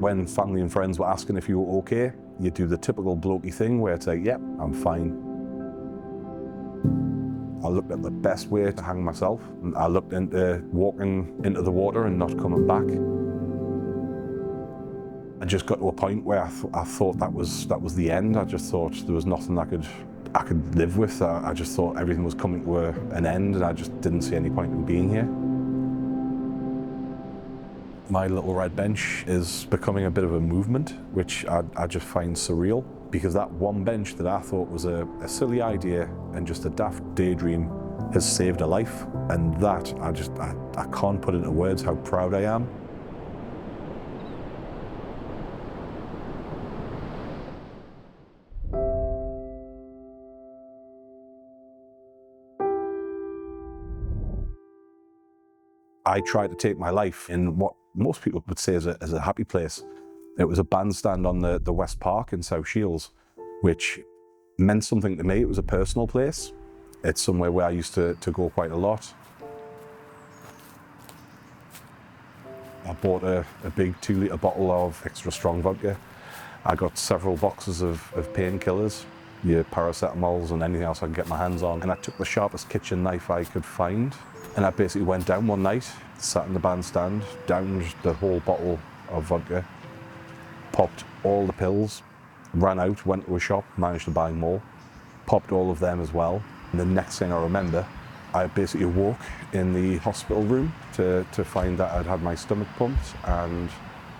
when family and friends were asking if you were okay, you do the typical blokey thing where it's like, yep, I'm fine. I looked at the best way to hang myself, and I looked into walking into the water and not coming back. I just got to a point where I thought that was the end. I just thought there was nothing I could live with. I just thought everything was coming to an end, and I just didn't see any point in being here. My little red bench is becoming a bit of a movement, which I just find surreal, because that one bench that I thought was a silly idea and just a daft daydream has saved a life. And that, I can't put into words how proud I am. I tried to take my life in what most people would say is a happy place. It was a bandstand on the West Park in South Shields, which meant something to me. It was a personal place. It's somewhere where I used to go quite a lot. I bought a big 2-litre bottle of extra strong vodka. I got several boxes of painkillers, your paracetamols and anything else I could get my hands on. And I took the sharpest kitchen knife I could find. And I basically went down one night, sat in the bandstand, downed the whole bottle of vodka, popped all the pills, ran out, went to a shop, managed to buy more, popped all of them as well. And the next thing I remember, I basically awoke in the hospital room to find that I'd had my stomach pumped and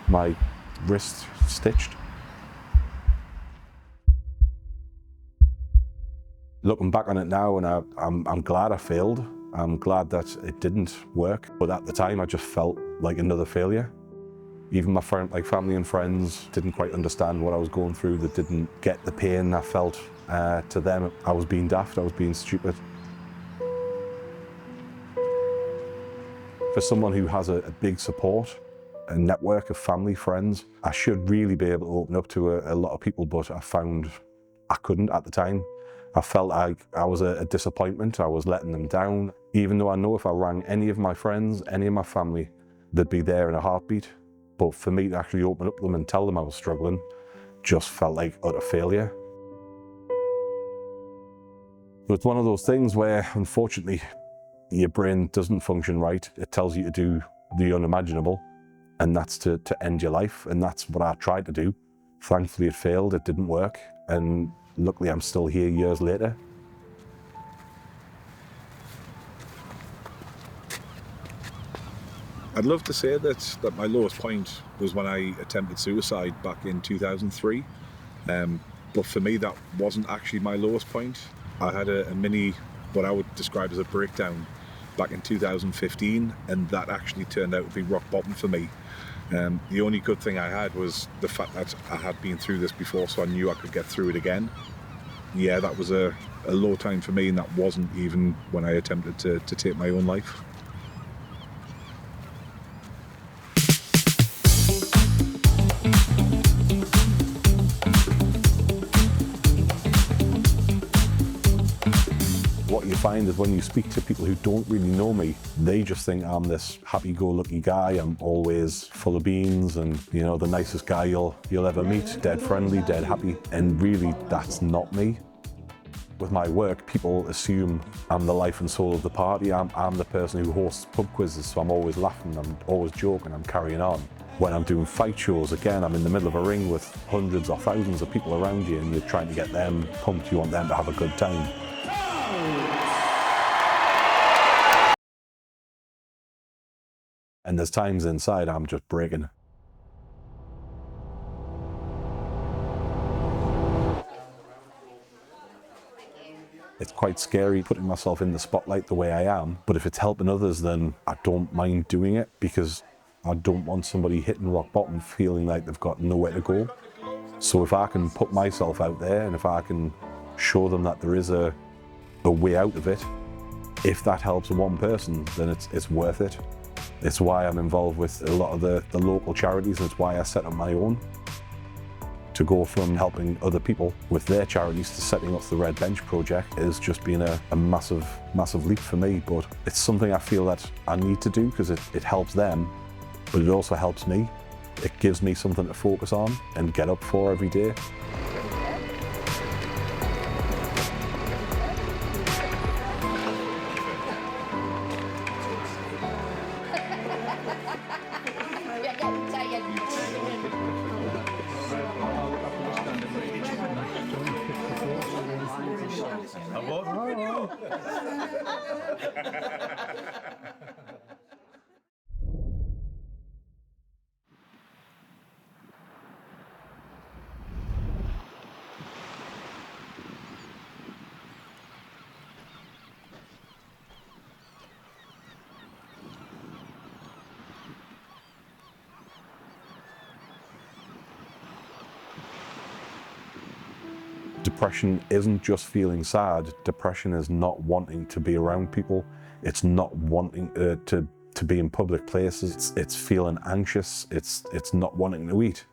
my wrist stitched. Looking back on it now, and I'm glad I failed. I'm glad that it didn't work, but at the time I just felt like another failure. Even my family and friends didn't quite understand what I was going through. They didn't get the pain I felt. To them, I was being daft, I was being stupid. For someone who has a big support, a network of family, friends, I should really be able to open up to a lot of people, but I found I couldn't at the time. I felt like I was a disappointment. I was letting them down, even though I know if I rang any of my friends, any of my family, they'd be there in a heartbeat. But for me to actually open up to them and tell them I was struggling just felt like utter failure. But it's one of those things where, unfortunately, your brain doesn't function right. It tells you to do the unimaginable, and that's to end your life. And that's what I tried to do. Thankfully, it failed. It didn't work. And luckily, I'm still here years later. I'd love to say that my lowest point was when I attempted suicide back in 2003. But for me, that wasn't actually my lowest point. I had a mini, what I would describe as a breakdown back in 2015, and that actually turned out to be rock bottom for me. The only good thing I had was the fact that I had been through this before, so I knew I could get through it again. Yeah, that was a low time for me, and that wasn't even when I attempted to take my own life. What you find is when you speak to people who don't really know me, they just think I'm this happy-go-lucky guy. I'm always full of beans and, you know, the nicest guy you'll ever meet, dead friendly, dead happy. And really, that's not me. With my work, people assume I'm the life and soul of the party. I'm the person who hosts pub quizzes, so I'm always laughing, I'm always joking, I'm carrying on. When I'm doing fight shows, again, I'm in the middle of a ring with hundreds or thousands of people around you, and you're trying to get them pumped. You want them to have a good time. And there's times inside I'm just breaking. It's quite scary putting myself in the spotlight the way I am, but if it's helping others, then I don't mind doing it, because I don't want somebody hitting rock bottom feeling like they've got nowhere to go. So if I can put myself out there, and if I can show them that there is a way out of it, if that helps one person, then it's worth it. It's why I'm involved with a lot of the local charities, and it's why I set up my own. To go from helping other people with their charities to setting up the Red Bench project has just been a massive, massive leap for me. But it's something I feel that I need to do because it helps them, but it also helps me. It gives me something to focus on and get up for every day. Depression isn't just feeling sad. Depression is not wanting to be around people. It's not wanting to be in public places. It's feeling anxious. It's not wanting to eat,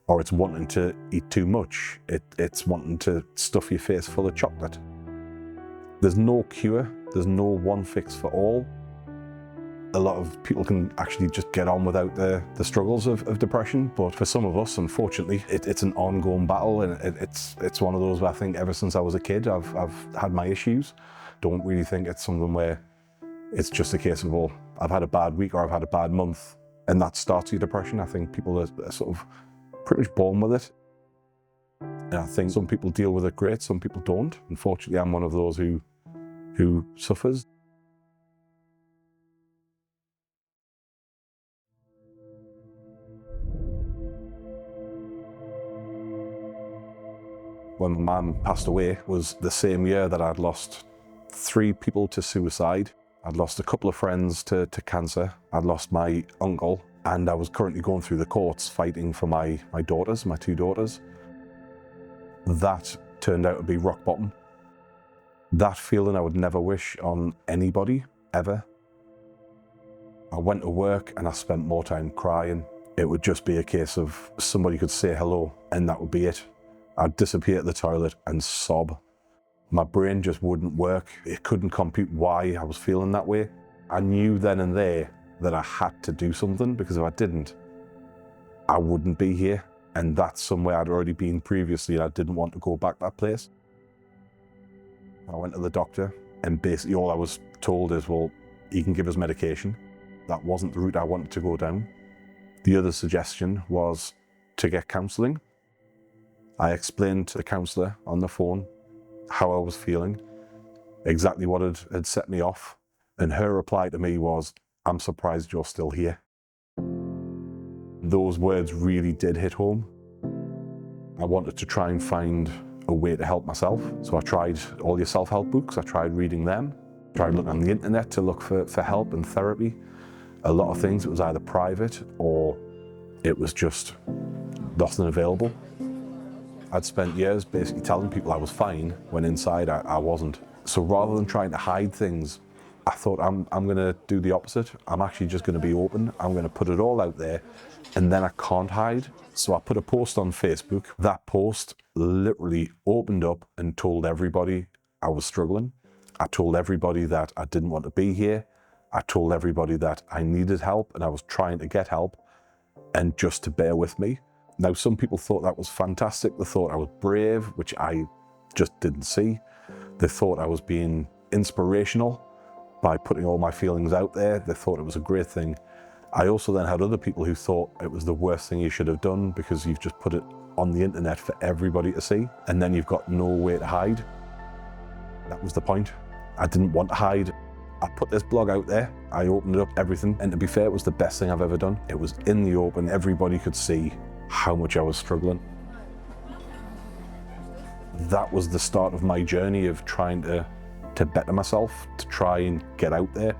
or it's wanting to eat too much. It's wanting to stuff your face full of chocolate. There's no cure. There's no one fix for all. A lot of people can actually just get on without the struggles of depression, but for some of us, unfortunately, it's an ongoing battle, and it's one of those where I think ever since I was a kid, I've had my issues. Don't really think it's something where it's just a case of, well, I've had a bad week or I've had a bad month, and that starts your depression. I think people are sort of pretty much born with it. And I think some people deal with it great, some people don't. Unfortunately, I'm one of those who suffers. When my mum passed away was the same year that I'd lost 3 people to suicide. I'd lost a couple of friends to cancer. I'd lost my uncle, and I was currently going through the courts fighting for my daughters, my 2 daughters. That turned out to be rock bottom. That feeling I would never wish on anybody, ever. I went to work and I spent more time crying. It would just be a case of somebody could say hello and that would be it. I'd disappear at the toilet and sob. My brain just wouldn't work. It couldn't compute why I was feeling that way. I knew then and there that I had to do something, because if I didn't, I wouldn't be here. And that's somewhere I'd already been previously, and I didn't want to go back that place. I went to the doctor, and basically all I was told is, well, he can give us medication. That wasn't the route I wanted to go down. The other suggestion was to get counselling. I explained to the counsellor on the phone how I was feeling, exactly what had set me off, and her reply to me was, "I'm surprised you're still here." Those words really did hit home. I wanted to try and find a way to help myself, so I tried all your self-help books. I tried reading them, tried looking on the internet to look for help and therapy. A lot of things, it was either private or it was just nothing available. I'd spent years basically telling people I was fine when inside I wasn't. So rather than trying to hide things, I thought I'm going to do the opposite. I'm actually just going to be open. I'm going to put it all out there, and then I can't hide. So I put a post on Facebook. That post literally opened up and told everybody I was struggling. I told everybody that I didn't want to be here. I told everybody that I needed help and I was trying to get help, and just to bear with me. Now, some people thought that was fantastic. They thought I was brave, which I just didn't see. They thought I was being inspirational by putting all my feelings out there. They thought it was a great thing. I also then had other people who thought it was the worst thing you should have done, because you've just put it on the internet for everybody to see, and then you've got no way to hide. That was the point. I didn't want to hide. I put this blog out there, I opened it up, everything, and to be fair, it was the best thing I've ever done. It was in the open, everybody could see how much I was struggling. That was the start of my journey of trying to better myself, to try and get out there.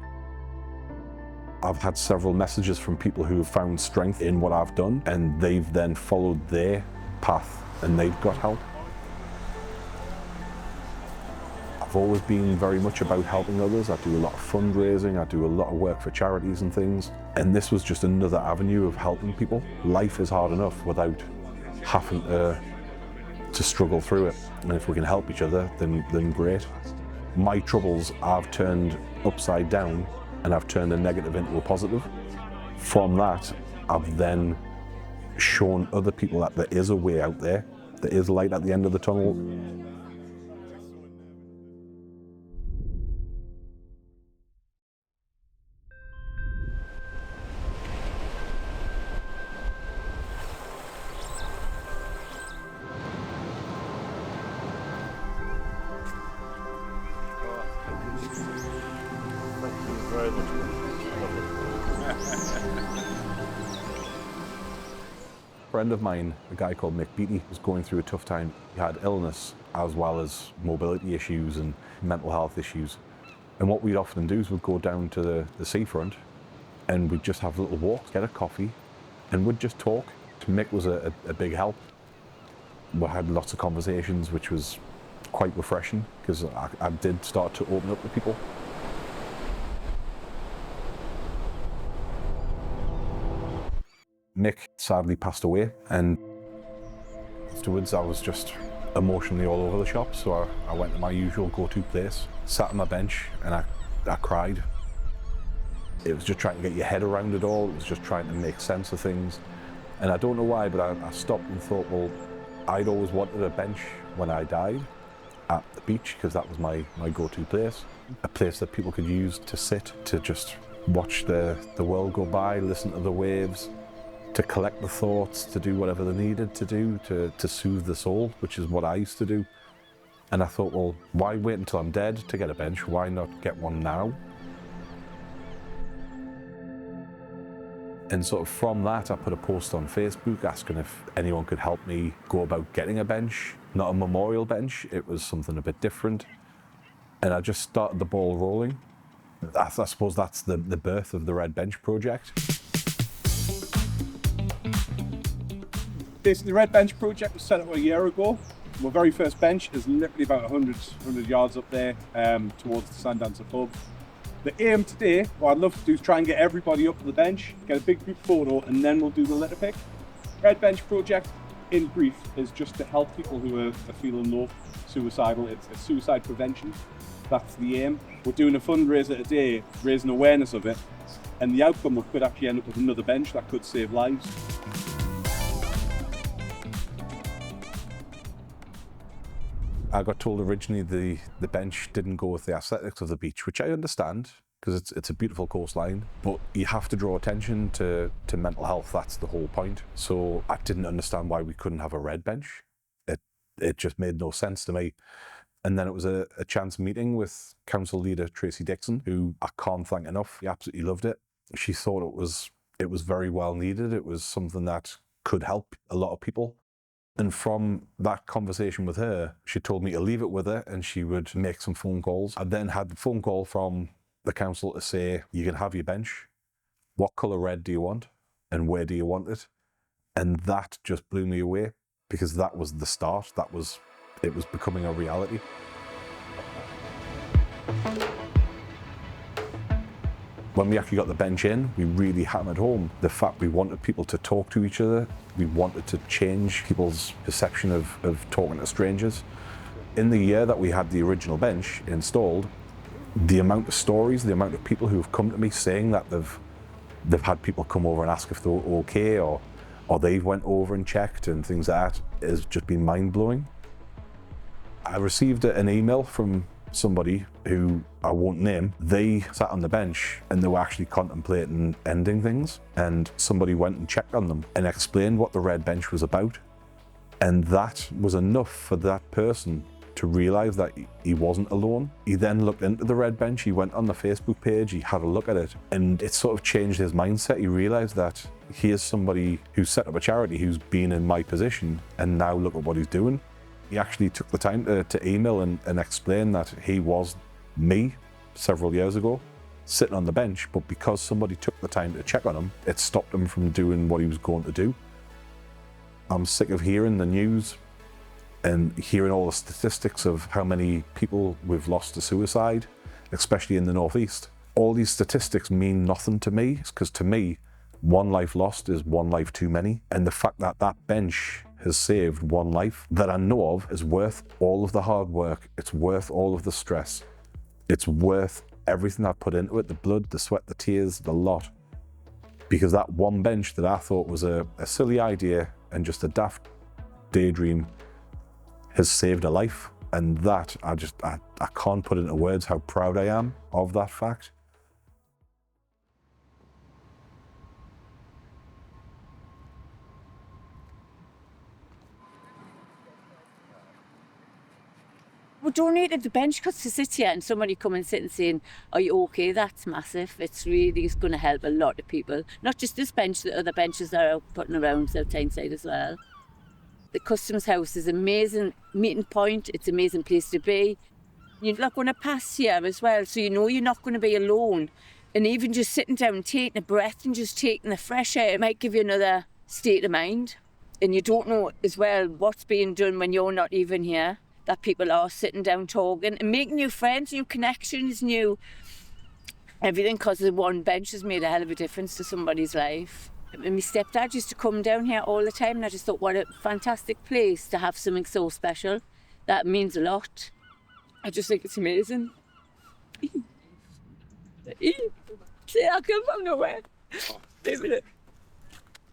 I've had several messages from people who have found strength in what I've done, and they've then followed their path and they've got help. I've always been very much about helping others. I do a lot of fundraising, I do a lot of work for charities and things, and this was just another avenue of helping people. Life is hard enough without having to struggle through it, and if we can help each other, then great. My troubles I've turned upside down, and I've turned a negative into a positive. From that, I've then shown other people that there is a way out there, there is light at the end of the tunnel. Very much. A friend of mine, a guy called Mick Beattie, was going through a tough time. He had illness as well as mobility issues and mental health issues. And what we'd often do is we'd go down to the seafront and we'd just have little walks, get a coffee, and we'd just talk. Mick was a big help. We had lots of conversations, which was quite refreshing because I did start to open up to people. Mick sadly passed away, and afterwards I was just emotionally all over the shop, so I went to my usual go-to place, sat on my bench, and I cried. It was just trying to get your head around it all, it was just trying to make sense of things. And I don't know why, but I stopped and thought, well, I'd always wanted a bench when I died at the beach, because that was my go-to place. A place that people could use to sit, to just watch the world go by, listen to the waves, to collect the thoughts, to do whatever they needed to do, to soothe the soul, which is what I used to do. And I thought, well, why wait until I'm dead to get a bench? Why not get one now? And sort of from that, I put a post on Facebook asking if anyone could help me go about getting a bench. Not a memorial bench, it was something a bit different. And I just started the ball rolling. I suppose that's the birth of the Red Bench project. Basically, the Red Bench project was set up a year ago. My very first bench is literally about 100 yards up there towards the Sandancer pub. The aim today, what I'd love to do is try and get everybody up to the bench, get a big group photo, and then we'll do the litter pick. Red Bench project, in brief, is just to help people who are feeling low, suicidal. It's suicide prevention. That's the aim. We're doing a fundraiser today, raising awareness of it, and the outcome we could actually end up with another bench that could save lives. I got told originally the bench didn't go with the aesthetics of the beach, which I understand because it's a beautiful coastline, but you have to draw attention to mental health. That's the whole point. So I didn't understand why we couldn't have a red bench. It just made no sense to me. And then it was a chance meeting with council leader Tracy Dixon, who I can't thank enough. She absolutely loved it. She thought it was very well needed. It was something that could help a lot of people. And from that conversation with her, she told me to leave it with her and she would make some phone calls. I then had the phone call from the council to say, you can have your bench. What colour red do you want? And where do you want it? And that just blew me away because that was the start. It was becoming a reality. When we actually got the bench in, we really hammered home the fact we wanted people to talk to each other. We wanted to change people's perception of talking to strangers. In the year that we had the original bench installed, the amount of stories, the amount of people who have come to me saying that they've had people come over and ask if they're okay, or they've went over and checked and things like that, has just been mind-blowing. I received an email from somebody who I won't name. They sat on the bench and they were actually contemplating ending things, and somebody went and checked on them and explained what the Red Bench was about, and that was enough for that person to realise that he wasn't alone. He then looked into the Red Bench, he went on the Facebook page, he had a look at it, and it sort of changed his mindset. He realised that here's somebody who's set up a charity who's been in my position, and now look at what he's doing. He actually took the time to email and explain that he was me several years ago, sitting on the bench, but because somebody took the time to check on him, it stopped him from doing what he was going to do. I'm sick of hearing the news and hearing all the statistics of how many people we've lost to suicide, especially in the Northeast. All these statistics mean nothing to me, because to me, one life lost is one life too many. And the fact that that bench has saved one life that I know of is worth all of the hard work. It's worth all of the stress. It's worth everything I've put into it, the blood, the sweat, the tears, the lot. because that one bench that I thought was a silly idea and just a daft daydream has saved a life. And that, I can't put into words how proud I am of that fact. We donated the bench because to sit here and somebody come and sit and saying, are you okay? That's massive. It's really going to help a lot of people. Not just this bench, the other benches that are putting around South Tyneside as well. The Customs House is an amazing meeting point. It's an amazing place to be. You're not going to pass here as well, so you know you're not going to be alone. And even just sitting down and taking a breath and just taking the fresh air, it might give you another state of mind. And you don't know as well what's being done when you're not even here. That people are sitting down talking and making new friends, new connections, new everything, because the one bench has made a hell of a difference to somebody's life. And my stepdad used to come down here all the time, and I just thought, what a fantastic place to have something so special. That means a lot. I just think it's amazing. See, I come from nowhere. Wait a minute.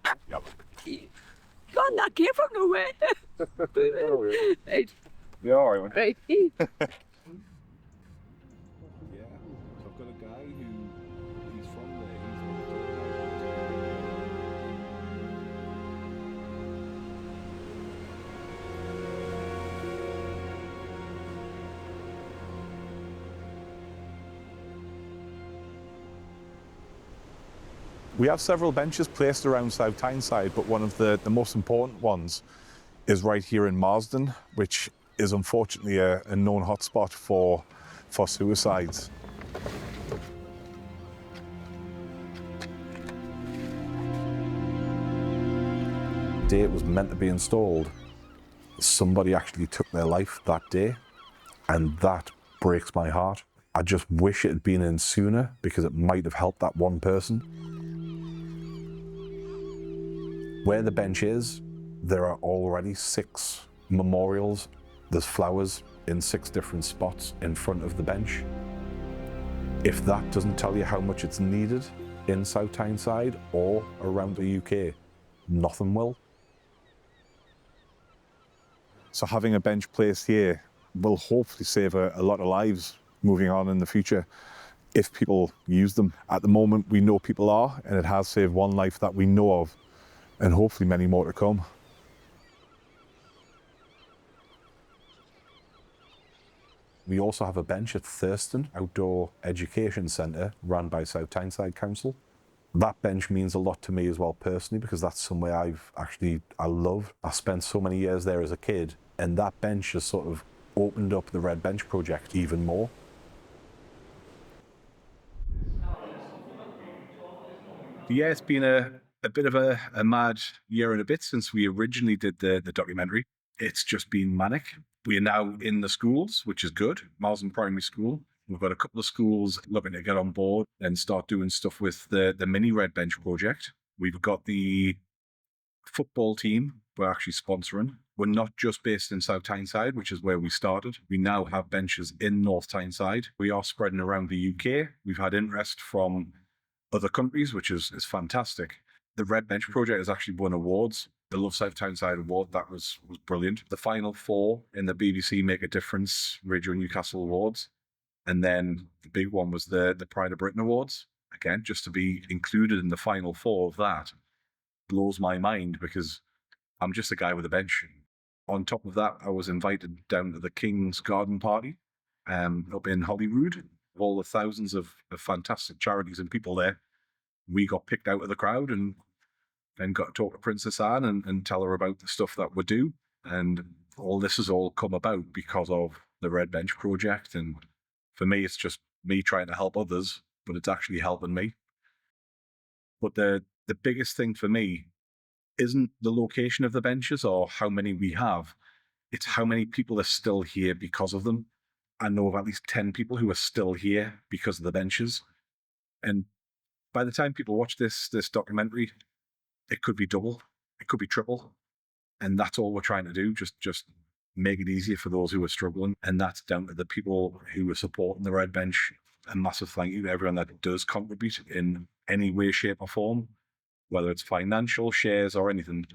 God, that came from nowhere. Right. Yeah, all right. Right. Yeah, so I've got a guy he's from there. We have several benches placed around South Tyneside, but one of the most important ones is right here in Marsden, which is unfortunately a known hotspot for suicides. The day it was meant to be installed, somebody actually took their life that day, and that breaks my heart. I just wish it had been in sooner because it might have helped that one person. Where the bench is, there are already 6 memorials. There's flowers in 6 different spots in front of the bench. If that doesn't tell you how much it's needed in South Tyneside or around the UK, nothing will. So having a bench placed here will hopefully save a lot of lives moving on in the future if people use them. At the moment, we know people are, and it has saved one life that we know of, and hopefully many more to come. We also have a bench at Thurston Outdoor Education Centre run by South Tyneside Council. That bench means a lot to me as well personally, because that's somewhere I love. I spent so many years there as a kid, and that bench has sort of opened up the Red Bench project even more. Yeah, it's been a bit of a mad year and a bit since we originally did the documentary. It's just been manic. We are now in the schools, which is good. Marsden Primary School. We've got a couple of schools looking to get on board and start doing stuff with the mini Red Bench project. We've got the football team we're actually sponsoring. We're not just based in South Tyneside, which is where we started. We now have benches in North Tyneside. We are spreading around the UK. We've had interest from other countries, which is fantastic. The Red Bench project has actually won awards. The Love South Tyneside award, that was brilliant. The final 4 in the BBC Make a Difference Radio Newcastle awards. And then the big one was the Pride of Britain awards. Again, just to be included in the final 4 of that blows my mind, because I'm just a guy with a bench. On top of that, I was invited down to the King's Garden Party up in Holyrood. All the thousands of fantastic charities and people there, we got picked out of the crowd and then got to talk to Princess Anne and tell her about the stuff that we do. And all this has all come about because of the Red Bench project. And for me, it's just me trying to help others, but it's actually helping me. But the biggest thing for me isn't the location of the benches or how many we have. It's how many people are still here because of them. I know of at least 10 people who are still here because of the benches. And by the time people watch this documentary, it could be double, it could be triple. And that's all we're trying to do, just make it easier for those who are struggling. And that's down to the people who are supporting the Red Bench. A massive thank you to everyone that does contribute in any way, shape or form. whether it's financial, shares, or anything.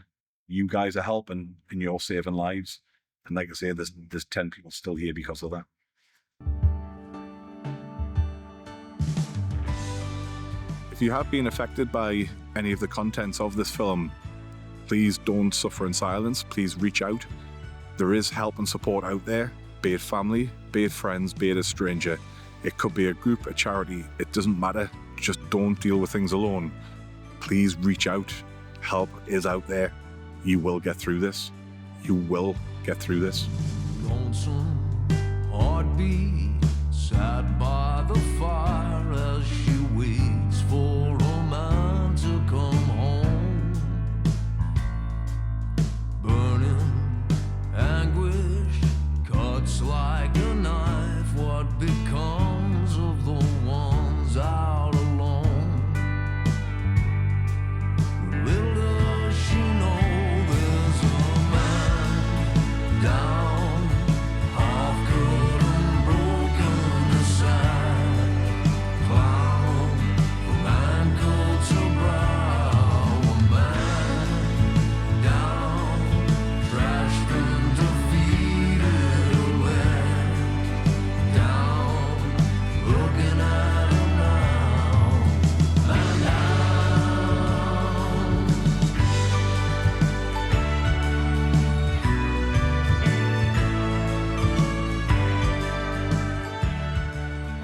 You guys are helping and you're saving lives. And like I say, there's 10 people still here because of that. If you have been affected by any of the contents of this film, please don't suffer in silence. Please reach out. There is help and support out there, be it family, be it friends, be it a stranger. It could be a group, a charity, it doesn't matter. Just don't deal with things alone. Please reach out. Help is out there. You will get through this. You will get through this. Lonesome heartbeat sat by the fire as she waits for a man to come home. Burning anguish cuts like a knife. What becomes of the ones out alone? Little does she know there's a man down, half cut and broken aside. Clown from ankle to brow. A man down, trashed and defeated, let down, looking at him now. Man down.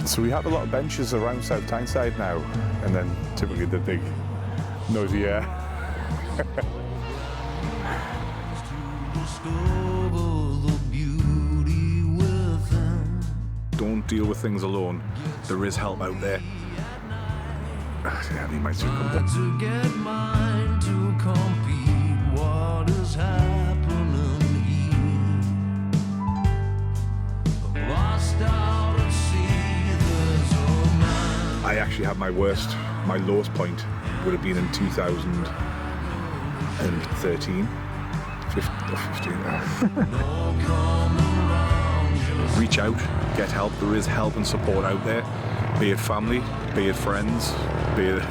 So we have a lot of benches around South Tyneside now, and then typically the big noisy air. Discover the beauty within. Don't deal with things alone. There is help out there. Yeah, he might soon come down. To get mine to compete. What is happening here? I'm lost out at sea. There's a man. I actually had my lowest point would have been in 2013, 15. No coming round. Just Reach out, get help. There is help and support out there. Be it family, be it friends, be it